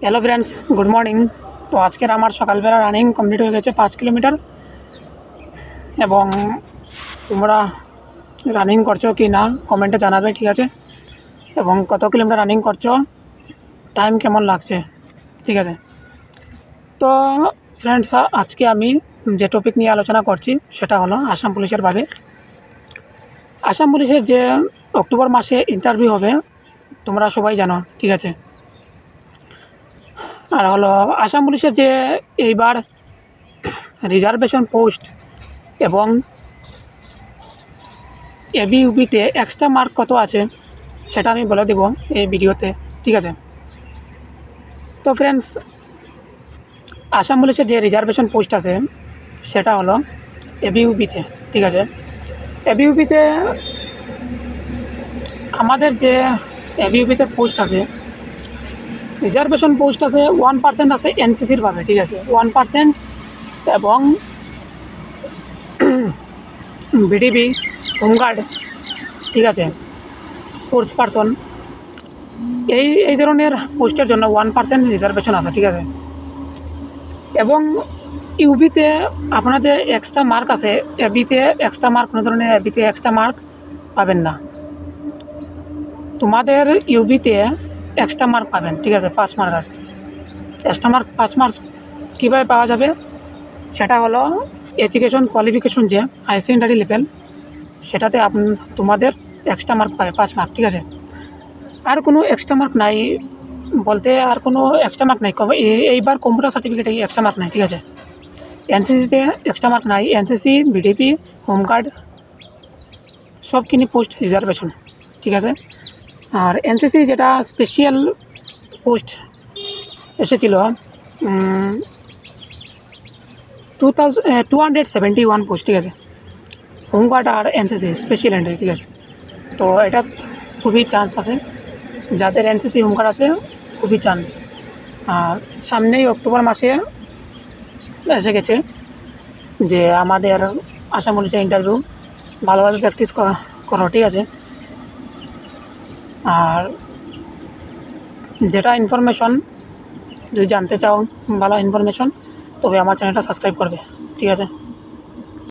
Hello friends, good morning. তো আজকের আমার সকালবেলা রানিং কমপ্লিট হয়ে গেছে 5 কিলোমিটার। এবং তোমরা রানিং করছো কি না কমেন্টে জানাবে, ঠিক আছে? এবং কত কিলোমিটার রানিং করছো, টাইম কেমন লাগছে, ঠিক আছে? তো ফ্রেন্ডস, আজকে আমি যে টপিক নিয়ে আলোচনা করছি সেটা হলো আসাম পুলিশের ভাবে। আসাম পুলিশের যে অক্টোবর মাসে ইন্টারভিউ হবে তোমরা সবাই জানো, ঠিক আছে? আর হলো আসাম পুলিশের যে এইবার রিজার্ভেশন পোস্ট এবং এবি ইউবিতে এক্সট্রা মার্ক কত আছে সেটা আমি বলে দেব এই ভিডিওতে, ঠিক আছে? তো ফ্রেন্ডস, আসাম পুলিশের যে রিজার্ভেশন পোস্ট আছে সেটা হলো এবি ইউবিতে, ঠিক আছে? এবি ইউবিতে আমাদের যে এবি ইউবিতে পোস্ট আছে, রিজার্ভেশন পোস্ট আছে 1% আছে এনসিসির ভাবে, ঠিক আছে? 1% এবং বিডিবি, হোমগার্ড, ঠিক আছে, স্পোর্টস পারসন, এই ধরনের পোস্টের জন্য 1% রিজার্ভেশন আছে, ঠিক আছে? এবং ইউবিতে আপনার যে এক্সট্রা মার্ক আছে, এবিতে এক্সট্রা মার্ক কোনো ধরনের এবিতে এক্সট্রা মার্ক পাবেন না। তোমাদের ইউবিতে এক্সট্রা মার্ক পাবেন, ঠিক আছে? 5 মার্ক আছে। এক্সট্রা মার্ক 5 মার্ক কীভাবে পাওয়া যাবে সেটা হলো এডুকেশন কোয়ালিফিকেশন যে হায়ার সেকেন্ডারি লেভেল, সেটাতে তোমাদের এক্সট্রা মার্ক পাবে 5 মার্ক, ঠিক আছে? আর কোনো এক্সট্রা মার্ক নাই বলতে, আর কোনো এক্সট্রা মার্ক নাই। এইবার কম্পিউটার সার্টিফিকেটে এক্সট্রা মার্ক নাই, ঠিক আছে? এনসিসিতে এক্সট্রা মার্ক নাই। এনসিসি, বিডিপি, হোমগার্ড সবখিনি পোস্ট রিজার্ভেশন, ঠিক আছে? আর এনসিসি যেটা স্পেশাল পোস্ট এসেছিল 271 পোস্ট, ঠিক আছে? হোমগার্ড আর এনসিসি স্পেশাল এন্ট্রি, ঠিক আছে? তো এটা খুবই চান্স আছে, যাদের এনসিসি হোমগার্ড আছে খুবই চান্স। আর সামনেই অক্টোবর মাসে এসে গেছে যে আমাদের আসাম পুলিশের ইন্টারভিউ, ভালোভাবে প্র্যাকটিস করো, ঠিক আছে? আর যেটা ইনফরমেশন যদি জানতে চাও, ভালো ইনফরমেশন, তবে আমার চ্যানেলটা সাবস্ক্রাইব করবে, ঠিক আছে?